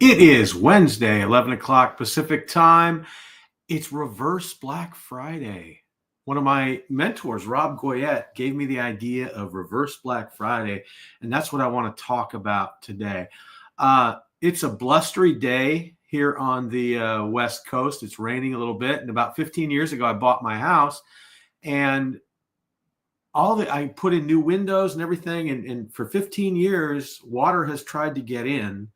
It is Wednesday, 11 o'clock Pacific time. It's Reverse Black Friday. One of my mentors, Rob Goyette, gave me the idea of Reverse Black Friday, and that's what I want to talk about today. It's a blustery day here on the West Coast. It's raining a little bit, and about 15 years ago, I bought my house, and I put in new windows and everything, and for 15 years, water has tried to get in.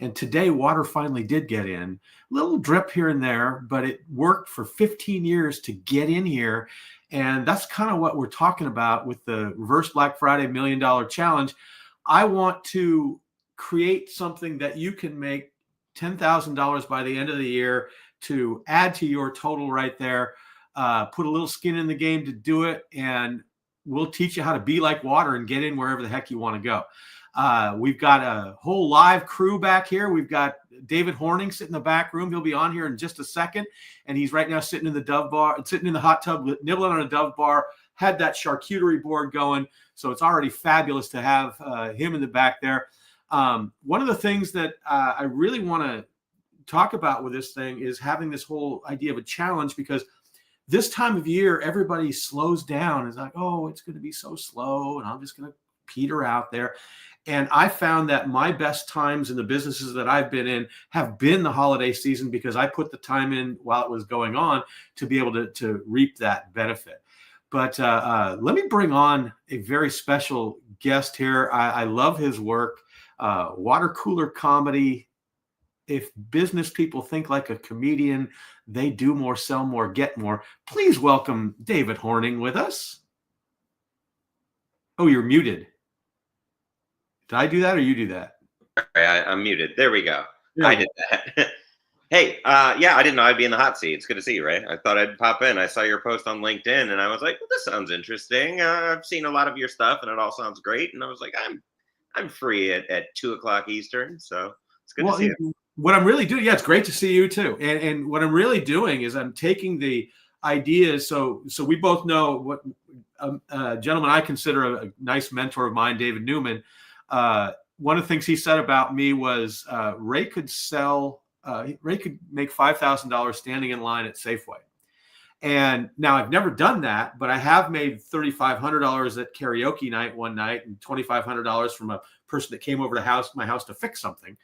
And today, water finally did get in. Little drip here and there, but it worked for 15 years to get in here. And that's kind of what we're talking about with the Reverse Black Friday $1 Million Challenge. I want to create something that you can make $10,000 by the end of the year to add to your total right there. Put a little skin in the game to do it, and we'll teach you how to be like water and get in wherever the heck you want to go. We've got a whole live crew back here. We've got David Horning sitting in the back room. He'll be on here in just a second. And he's right now sitting in the hot tub, nibbling on a Dove bar, had that charcuterie board going. So it's already fabulous to have him in the back there. One of the things that I really want to talk about with this thing is having this whole idea of a challenge, because this time of year, everybody slows down. It's like, oh, it's going to be so slow, and I'm just going to peter out there. And I found that my best times in the businesses that I've been in have been the holiday season, because I put the time in while it was going on to be able to reap that benefit. But let me bring on a very special guest here. I love his work. Water cooler comedy. If business people think like a comedian, they do more, sell more, get more. Please welcome David Horning with us. Oh, you're muted. Did I do that or you do that? I'm muted. There we go. Yeah. I did that. Hey, yeah, I didn't know I'd be in the hot seat. It's good to see you, Ray. I thought I'd pop in. I saw your post on LinkedIn, and I was like, well, this sounds interesting. I've seen a lot of your stuff, and it all sounds great. And I was like, I'm free at 2 o'clock Eastern, so it's good to see you. What I'm really doing, yeah, it's great to see you too. And what I'm really doing is I'm taking the ideas. So we both know what a gentleman I consider a nice mentor of mine, David Newman. One of the things he said about me was Ray could make $5,000 standing in line at Safeway. And now I've never done that, but I have made $3,500 at karaoke night one night, and $2,500 from a person that came over to my house to fix something.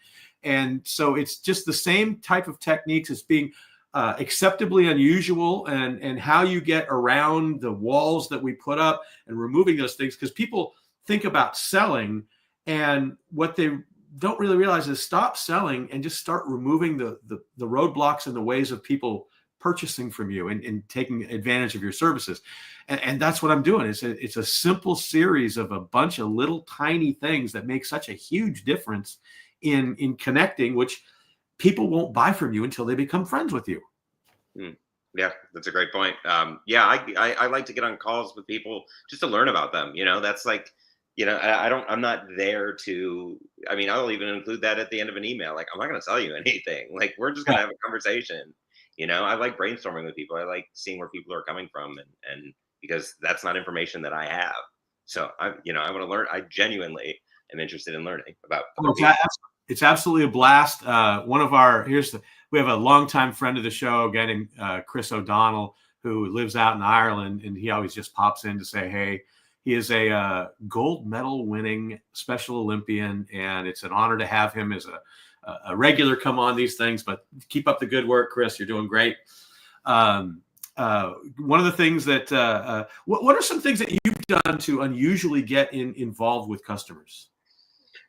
And so it's just the same type of techniques as being acceptably unusual, and how you get around the walls that we put up and removing those things, because people think about selling, and what they don't really realize is stop selling and just start removing the roadblocks and the ways of people purchasing from you and taking advantage of your services. And that's what I'm doing. It's a simple series of a bunch of little tiny things that make such a huge difference in connecting, which people won't buy from you until they become friends with you. Yeah, that's a great point. Yeah, I like to get on calls with people just to learn about them. That's like, I'm not there to, I'll even include that at the end of an email. Like, I'm not going to sell you anything. Like, we're just going to have a conversation. I like brainstorming with people. I like seeing where people are coming from, and because that's not information that I have. So I want to learn. I genuinely am interested in learning about. It's absolutely a blast. We have a longtime friend of the show, a guy named Chris O'Donnell, who lives out in Ireland, and he always just pops in to say, hey. He is a gold medal winning Special Olympian, and it's an honor to have him as a regular come on these things. But keep up the good work, Chris. You're doing great. One of the things that what are some things that you've done to unusually get involved with customers,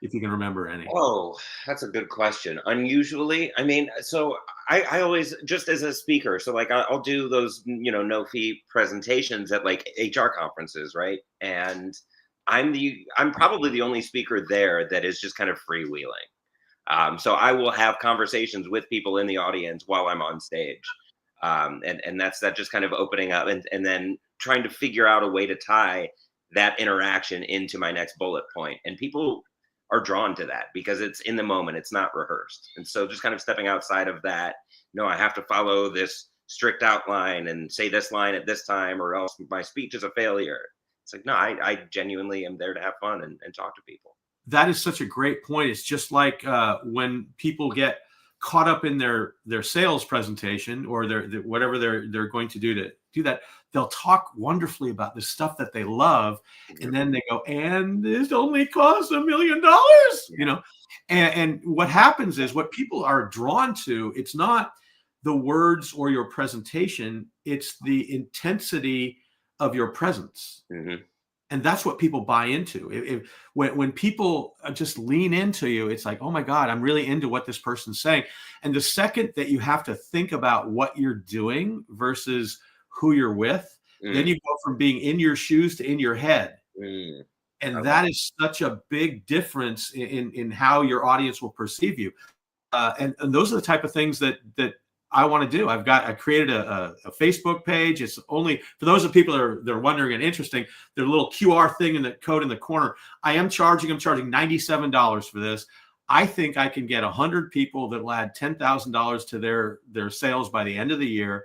if you can remember any? Oh, that's a good question. Unusually, so I always, just as a speaker, so like I'll do those, no fee presentations at like HR conferences, right? And I'm probably the only speaker there that is just kind of freewheeling. So I will have conversations with people in the audience while I'm on stage. And that's that just kind of opening up and then trying to figure out a way to tie that interaction into my next bullet point. And people are drawn to that because it's in the moment, it's not rehearsed. And so just kind of stepping outside of that, I have to follow this strict outline and say this line at this time or else my speech is a failure. It's like, no, I genuinely am there to have fun and talk to people. that is such a great point. It's just like when people get caught up in their sales presentation or their whatever they're going to do that, they'll talk wonderfully about the stuff that they love, and then they go, and this only costs $1 million, you know. And what happens is, what people are drawn to, it's not the words or your presentation, it's the intensity of your presence. Mm-hmm. And that's what people buy into. When people just lean into you, it's like, oh my God, I'm really into what this person's saying. And the second that you have to think about what you're doing versus who you're with, then you go from being in your shoes to in your head. And that is such a big difference in how your audience will perceive you. And those are the type of things that I want to do. I created a Facebook page. It's only for those of people that are wondering and interesting. There's a little QR thing in the code in the corner. I'm charging $97 for this. I think I can get 100 people that will add $10,000 to their sales by the end of the year.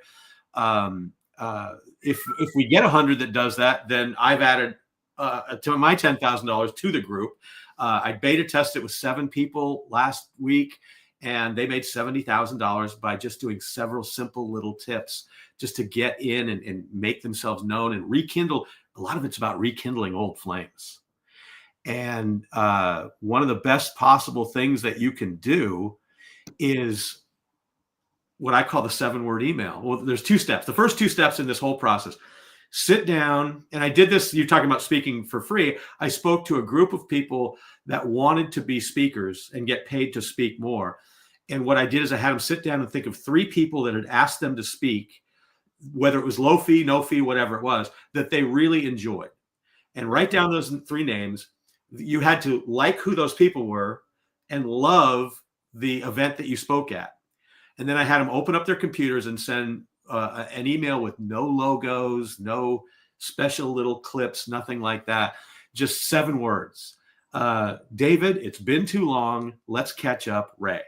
If we get 100 that does that, then I've added to my $10,000 to the group. I beta tested with 7 people last week, and they made $70,000 by just doing several simple little tips just to get in and make themselves known and rekindle. A lot of it's about rekindling old flames. And one of the best possible things that you can do is what I call the 7-word email. Well, there's 2 steps. The first 2 steps in this whole process: sit down. And I did this. You're talking about speaking for free. I spoke to a group of people that wanted to be speakers and get paid to speak more. And what I did is I had them sit down and think of 3 people that had asked them to speak, whether it was low fee, no fee, whatever it was, that they really enjoyed. And write down those 3 names. You had to like who those people were and love the event that you spoke at. And then I had them open up their computers and send an email with no logos, no special little clips, nothing like that. Just 7 words. David, it's been too long. Let's catch up, Ray.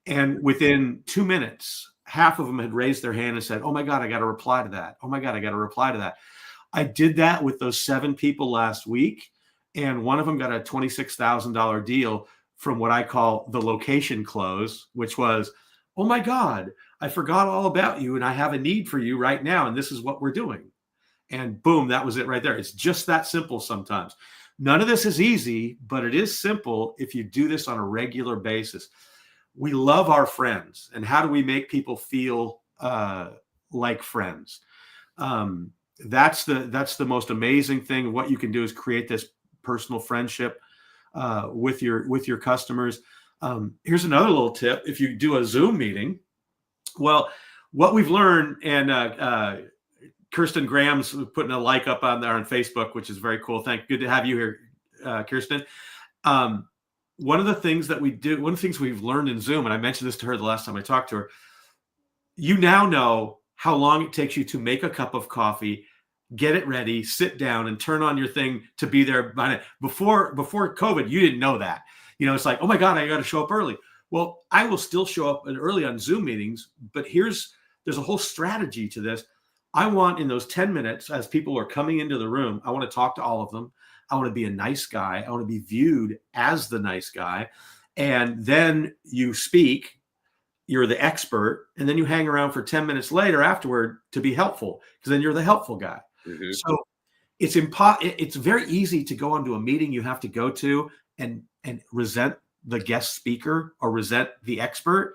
And within 2 minutes, half of them had raised their hand and said, oh my God, I got to reply to that. Oh my God, I got to reply to that. I did that with those 7 people last week. And one of them got a $26,000 deal from what I call the location close, which was, oh my God, I forgot all about you and I have a need for you right now. And this is what we're doing. And boom, that was it right there. It's just that simple sometimes. None of this is easy, but it is simple if you do this on a regular basis. We love our friends. And how do we make people feel like friends? That's the most amazing thing. What you can do is create this personal friendship with your customers. Here's another little tip. If you do a Zoom meeting, well, what we've learned, and Kirsten Graham's putting a like up on there on Facebook, which is very cool. Good to have you here, Kirsten. One of the things that we do, one of the things we've learned in Zoom, and I mentioned this to her the last time I talked to her, you now know how long it takes you to make a cup of coffee, get it ready, sit down, and turn on your thing to be there. Before COVID, you didn't know that. You know, it's like, oh my God, I got to show up early. Well, I will still show up early on Zoom meetings, but there's a whole strategy to this. I want, in those 10 minutes, as people are coming into the room, I want to talk to all of them. I want to be a nice guy. I want to be viewed as the nice guy. And then you speak, you're the expert, and then you hang around for 10 minutes later afterward to be helpful, because then you're the helpful guy. Mm-hmm. So it's very easy to go onto a meeting you have to go to and resent the guest speaker or resent the expert.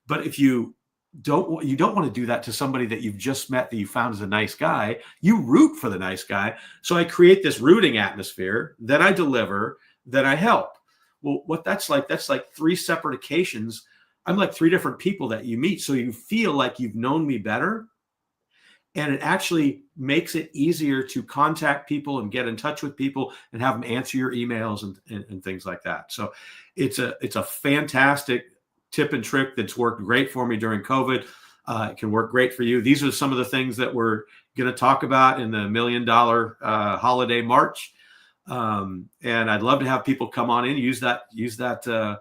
But if you don't want to do that to somebody that you've just met, that you found as a nice guy, you root for the nice guy. So I create this rooting atmosphere, then I deliver, then I help. Well, what that's like 3 separate occasions. I'm like 3 different people that you meet. So you feel like you've known me better. And it actually makes it easier to contact people and get in touch with people and have them answer your emails and things like that. So it's a fantastic tip and trick that's worked great for me during COVID. It can work great for you. These are some of the things that we're going to talk about in the $1 Million Holiday March. And I'd love to have people come on in, use that QR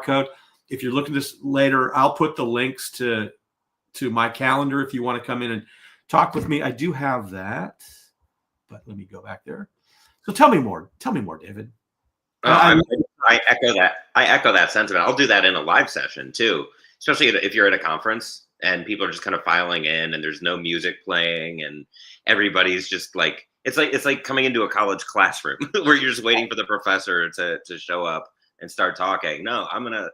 code. If you're looking this later, I'll put the links to my calendar if you want to come in and talk with me. I do have that, but let me go back there. So tell me more. Tell me more, David. I echo that. I echo that sentiment. I'll do that in a live session too, especially if you're at a conference and people are just kind of filing in and there's no music playing and everybody's just like it's like coming into a college classroom where you're just waiting for the professor to show up and start talking. No, I'm gonna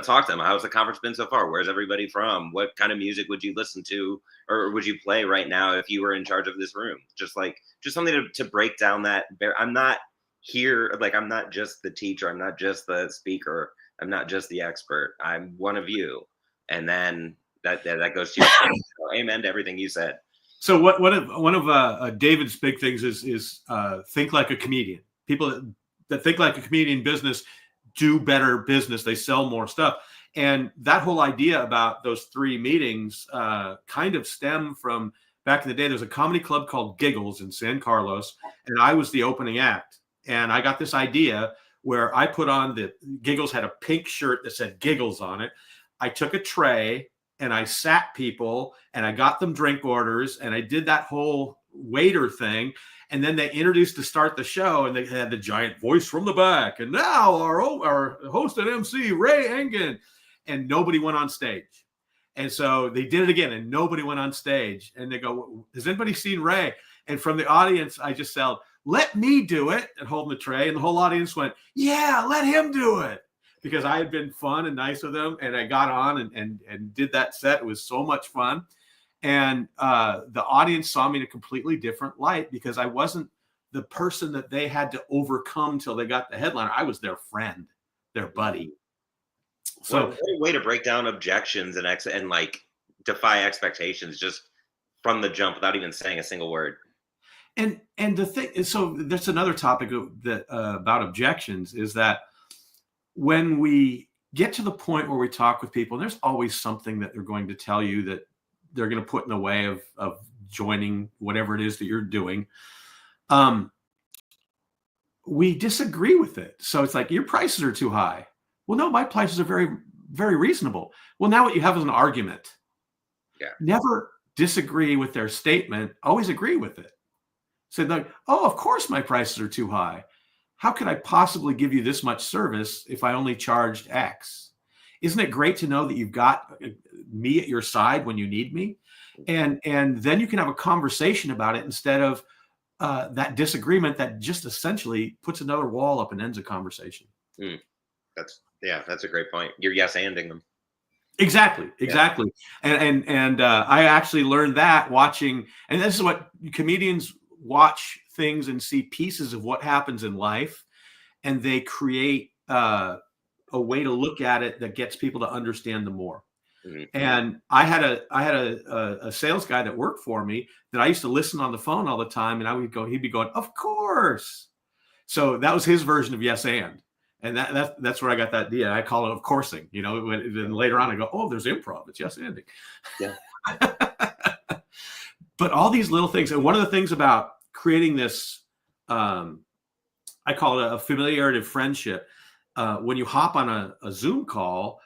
talk to them. How's the conference been so far? Where's everybody from? What kind of music would you listen to or would you play right now if you were in charge of this room? Just something to break down that. I'm not here, like I'm not just the teacher, I'm not just the speaker, I'm not just the expert, I'm one of you. And then that goes to your point. So, amen to everything you said. So one of David's big things is think like a comedian. People that think like a comedian business do better business. They sell more stuff. And that whole idea about those 3 meetings kind of stem from back in the day. There's a comedy club called Giggles in San Carlos, and I was the opening act. And I got this idea where I put on Giggles had a pink shirt that said Giggles on it. I took a tray and I sat people and I got them drink orders and I did that whole waiter thing. And then they introduced to start the show and they had the giant voice from the back. And now our host and MC, Ray Engen. And nobody went on stage. And so they did it again and nobody went on stage. And they go, has anybody seen Ray? And from the audience, I just said, let me do it, and holding the tray. And the whole audience went, yeah, let him do it. Because I had been fun and nice with them. And I got on and did that set. It was so much fun. And the audience saw me in a completely different light because I wasn't the person that they had to overcome till they got the headliner. I was their friend, their buddy. So what a way to break down objections and like defy expectations just from the jump without even saying a single word. And the thing is, so that's another topic that about objections is that when we get to the point where we talk with people, and there's always something that they're going to tell you that they're going to put in the way of joining whatever it is that you're doing. We disagree with it. So it's like, your prices are too high. Well, no, my prices are very, very reasonable. Well, now what you have is an argument. Yeah. Never disagree with their statement. Always agree with it. So like, oh, of course my prices are too high. How could I possibly give you this much service if I only charged X? Isn't it great to know that you've got me at your side when you need me? And then you can have a conversation about it instead of that disagreement that just essentially puts another wall up and ends a conversation. That's a great point. You're yes-anding them. Exactly. Yeah. And I actually learned that watching, and this is what comedians watch things and see pieces of what happens in life, and they create a way to look at it that gets people to understand them more. Mm-hmm. And I had a sales guy that worked for me that I used to listen on the phone all the time, and he'd be going, of course. So that was his version of yes and that's where I got that idea. I call it of coursing, then later on I go, oh, there's improv. It's yes anding. Yeah. But all these little things, and one of the things about creating this, I call it a familiarity of friendship. When you hop on a Zoom call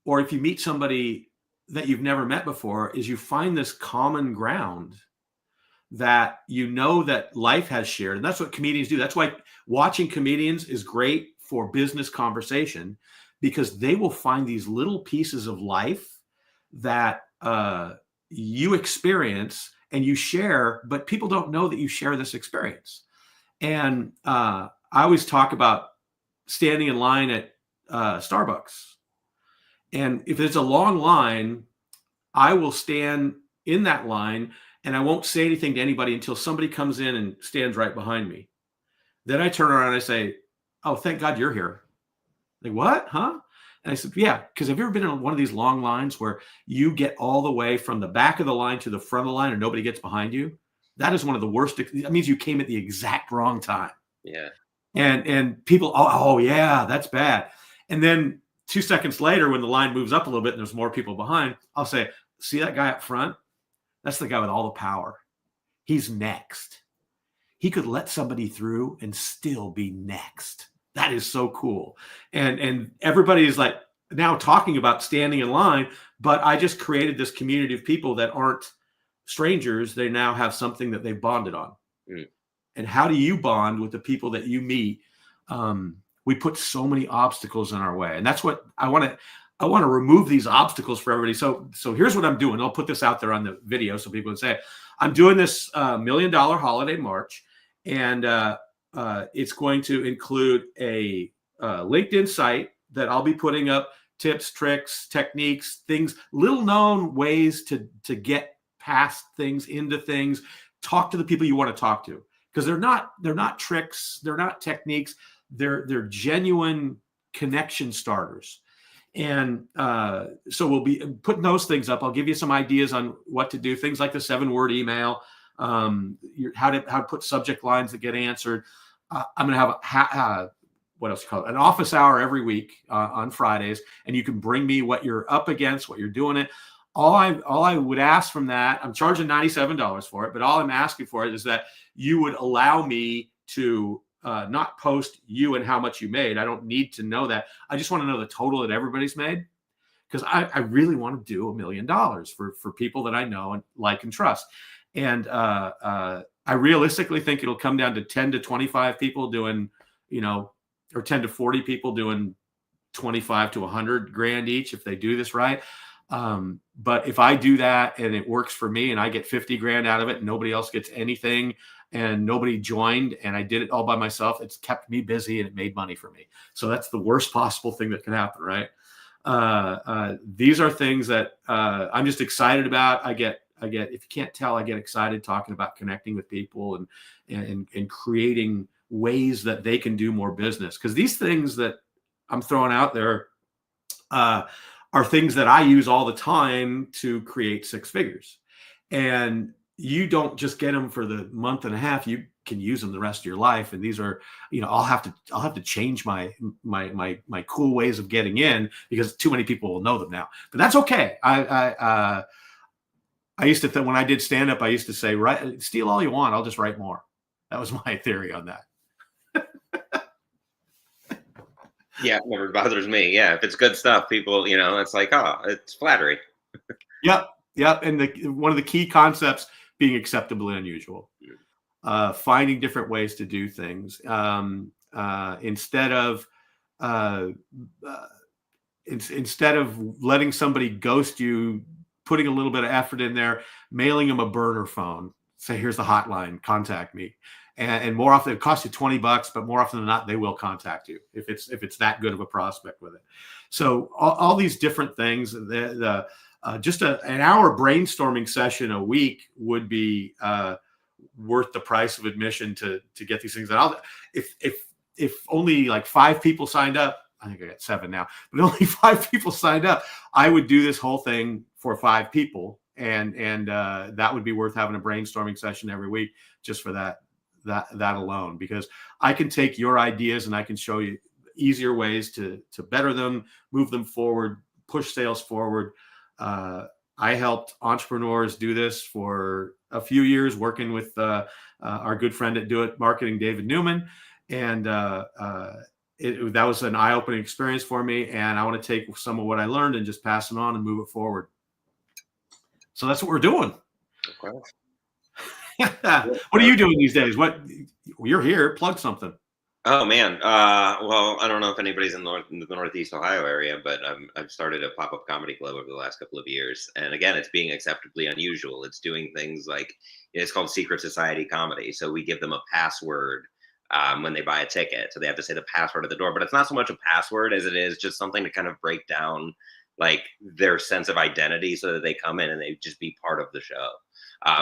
or if you meet somebody that you've never met before, is you find this common ground that that life has shared. And that's what comedians do. That's why watching comedians is great for business conversation, because they will find these little pieces of life that you experience and you share, but people don't know that you share this experience. And I always talk about standing in line at Starbucks. And if it's a long line, I will stand in that line and I won't say anything to anybody until somebody comes in and stands right behind me. Then I turn around and I say, oh, thank God you're here. Like, what? Huh? And I said, yeah, because have you ever been in one of these long lines where you get all the way from the back of the line to the front of the line and nobody gets behind you? That is one of the worst. That means you came at the exact wrong time. Yeah. And people, oh yeah, that's bad. And then 2 seconds later, when the line moves up a little bit and there's more people behind, I'll say, see that guy up front? That's the guy with all the power. He's next. He could let somebody through and still be next. That is so cool. And everybody is like now talking about standing in line, but I just created this community of people that aren't strangers. They now have something that they bonded on. and how do you bond with the people that you meet, we put so many obstacles in our way. And that's what I want to remove these obstacles for everybody. So here's what I'm doing. I'll put this out there on the video so people can say, I'm doing this $1 million holiday march, and it's going to include a LinkedIn site that I'll be putting up tips, tricks, techniques, things, little known ways to get past things, into things, talk to the people you want to talk to, because they're not tricks, they're not techniques, they're genuine connection starters. And so we'll be putting those things up. I'll give you some ideas on what to do, things like the 7-word email, how to put subject lines that get answered. I'm going to have what else you call it? An office hour every week on Fridays, and you can bring me what you're up against, what you're doing it. All I would ask from that, I'm charging $97 for it, but all I'm asking for it is that you would allow me to not post you and how much you made. I don't need to know that. I just want to know the total that everybody's made, because I really want to do $1 million for people that I know and like and trust. And I realistically think it'll come down to 10 to 25 people doing, or 10 to 40 people doing 25 to 100 grand each if they do this right. But if I do that and it works for me and I get 50 grand out of it and nobody else gets anything and nobody joined and I did it all by myself, it's kept me busy and it made money for me. So that's the worst possible thing that can happen, right? These are things that I'm just excited about. I get, if you can't tell, I get excited talking about connecting with people and creating ways that they can do more business. Because these things that I'm throwing out there are things that I use all the time to create 6 figures. And you don't just get them for the month and a half. You can use them the rest of your life. And these are, I'll have to change my cool ways of getting in because too many people will know them now. But that's okay. I used to think when I did stand up, I used to say, steal all you want. I'll just write more. That was my theory on that. Yeah, it never bothers me. Yeah, if it's good stuff, people, it's like, oh, it's flattery. Yep. And one of the key concepts being acceptably unusual, finding different ways to do things instead of letting somebody ghost you, putting a little bit of effort in there, mailing them a burner phone. Say, here's the hotline, contact me. And more often it costs you $20, but more often than not, they will contact you if it's that good of a prospect with it. So all these different things, just an hour brainstorming session a week would be worth the price of admission to get these things out. If only like 5 people signed up, I think I got 7 now, but only 5 people signed up, I would do this whole thing for 5 people, and that would be worth having a brainstorming session every week just for that alone, because I can take your ideas and I can show you easier ways to better them, move them forward, push sales forward. I helped entrepreneurs do this for a few years, working with our good friend at Do It Marketing, David Newman. And that was an eye-opening experience for me. And I want to take some of what I learned and just pass it on and move it forward. So that's what we're doing. Okay. What are you doing these days? You're here, plug something. Oh man. Well, I don't know if anybody's in the Northeast Ohio area, but I've started a pop-up comedy club over the last couple of years. And again, it's being acceptably unusual. It's doing things like, it's called Secret Society Comedy. So we give them a password when they buy a ticket. So they have to say the password at the door, but it's not so much a password as it is just something to kind of break down like their sense of identity so that they come in and they just be part of the show.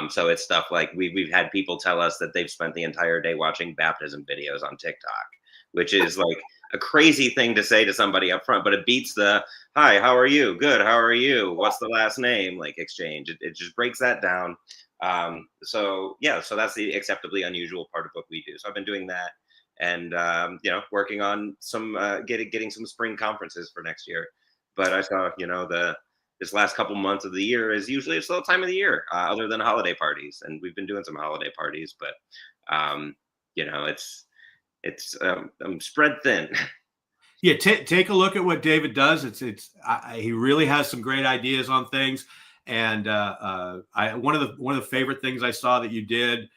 So it's stuff like we've had people tell us that they've spent the entire day watching baptism videos on TikTok, which is like a crazy thing to say to somebody up front, but it beats the, hi, how are you? Good. How are you? What's the last name? Like exchange. It just breaks that down. So that's the acceptably unusual part of what we do. So I've been doing that and, working on some, getting some spring conferences for next year. But I saw, this last couple months of the year is usually a slow time of the year, other than holiday parties. And we've been doing some holiday parties, but it's spread thin. Yeah, take a look at what David does. He really has some great ideas on things. And one of the favorite things I saw that you did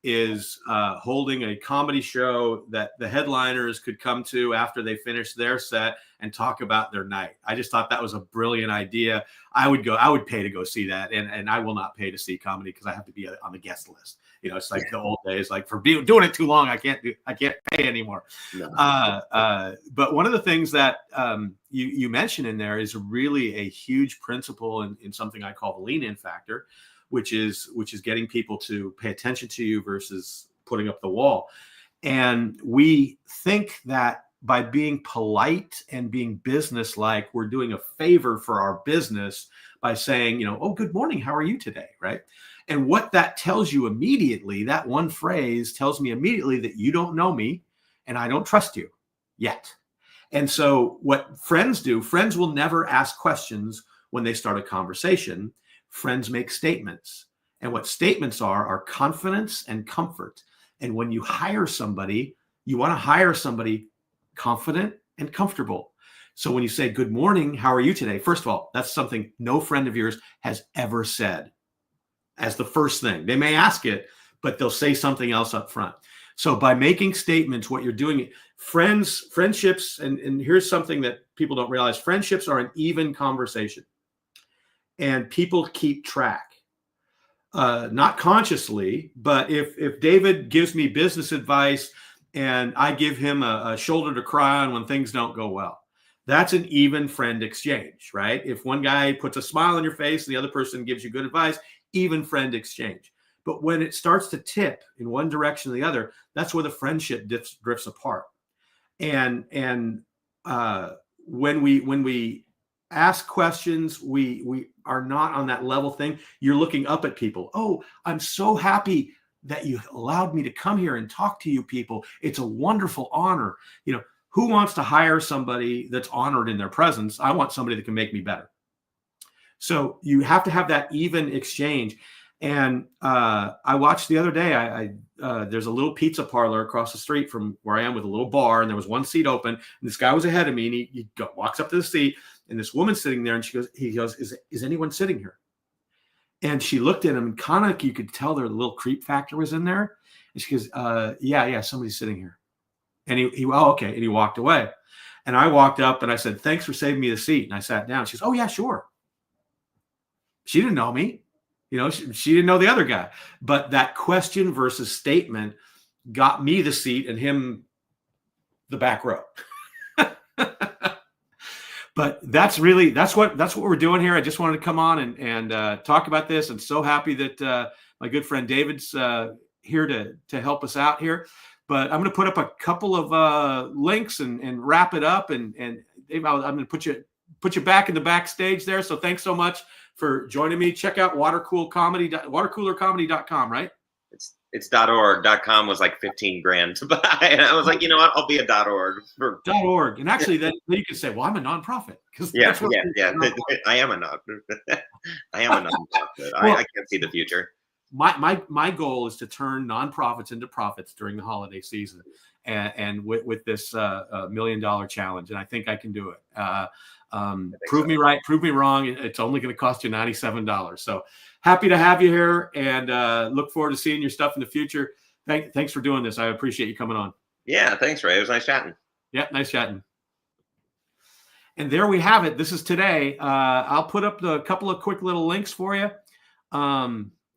is holding a comedy show that the headliners could come to after they finish their set and talk about their night. I just thought that was a brilliant idea. I would pay to go see that, and I will not pay to see comedy because I have to be on the guest list. It's like the old days, like for doing it too long, I can't pay anymore. No. But one of the things that you mentioned in there is really a huge principle in something I call the lean-in factor, which is getting people to pay attention to you versus putting up the wall. And we think that by being polite and being business-like, we're doing a favor for our business by saying, oh, good morning, how are you today, right? And what that tells you immediately, that one phrase tells me immediately that you don't know me and I don't trust you yet. And so what friends do, friends will never ask questions when they start a conversation. Friends make statements. And what statements are confidence and comfort. And when you hire somebody, you want to hire somebody confident and comfortable. So when you say, good morning, how are you today? First of all, that's something no friend of yours has ever said as the first thing. They may ask it, but they'll say something else up front. So by making statements, what you're doing, friendships, and here's something that people don't realize, friendships are an even conversation. And people keep track, not consciously, but if David gives me business advice and I give him a shoulder to cry on when things don't go well, that's an even friend exchange, right? If one guy puts a smile on your face and the other person gives you good advice, even friend exchange. But when it starts to tip in one direction or the other, that's where the friendship drifts apart. And when we ask questions, we are not on that level thing. You're looking up at people. Oh, I'm so happy that you allowed me to come here and talk to you people. It's a wonderful honor. Who wants to hire somebody that's honored in their presence? I want somebody that can make me better. So you have to have that even exchange. And I watched the other day, there's a little pizza parlor across the street from where I am with a little bar, and there was one seat open, and this guy was ahead of me, and he walks up to the seat, and this woman's sitting there, and he goes, is anyone sitting here? And she looked at him, and kind of you could tell their little creep factor was in there. And she goes, yeah, somebody's sitting here. And he oh, okay. And he walked away. And I walked up and I said, thanks for saving me the seat. And I sat down. She goes, oh, yeah, sure. She didn't know me. She didn't know the other guy. But that question versus statement got me the seat and him the back row. But that's what we're doing here. I just wanted to come on and talk about this. I'm so happy that my good friend David's here to help us out here. But I'm going to put up a couple of links and wrap it up. And Dave, I'm going to put you back in the backstage there. So thanks so much for joining me. Check out watercoolercomedy.com, right? It's .org.com was like 15 grand to buy. And I was like, you know what? I'll be a .org. .org. And actually then you can say, well, I'm a nonprofit. Yeah. I am a nonprofit. I can't see the future. My goal is to turn nonprofits into profits during the holiday season, and with this $1 million challenge, and I think I can do it. Prove me right, prove me wrong. It's only going to cost you $97. So happy to have you here, and look forward to seeing your stuff in the future. Thanks for doing this. I appreciate you coming on. Yeah, thanks, Ray. It was nice chatting. Yeah, nice chatting. And there we have it. This is today. I'll put up a couple of quick little links for you.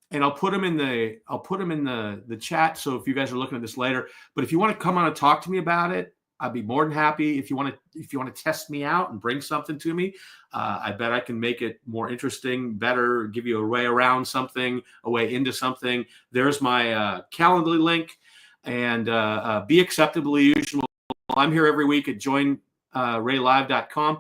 And I'll put them in the chat. So if you guys are looking at this later, but if you want to come on and talk to me about it, I'd be more than happy. If you want to test me out and bring something to me, I bet I can make it more interesting, better, give you a way around something, a way into something. There's my Calendly link, and be acceptably usual. I'm here every week at joinraylive.com.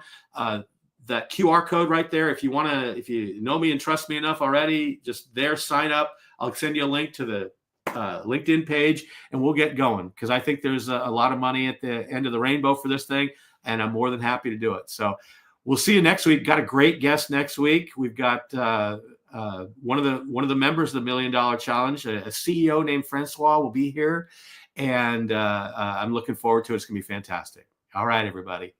That QR code right there. If you know me and trust me enough already, just there, sign up. I'll send you a link to the LinkedIn page, and we'll get going, because I think there's a lot of money at the end of the rainbow for this thing, and I'm more than happy to do it. So we'll see you next week. Got a great guest next week. We've got one of the members of the $1 Million Challenge, a CEO named Francois, will be here, and I'm looking forward to it. It's gonna be fantastic. All right, everybody.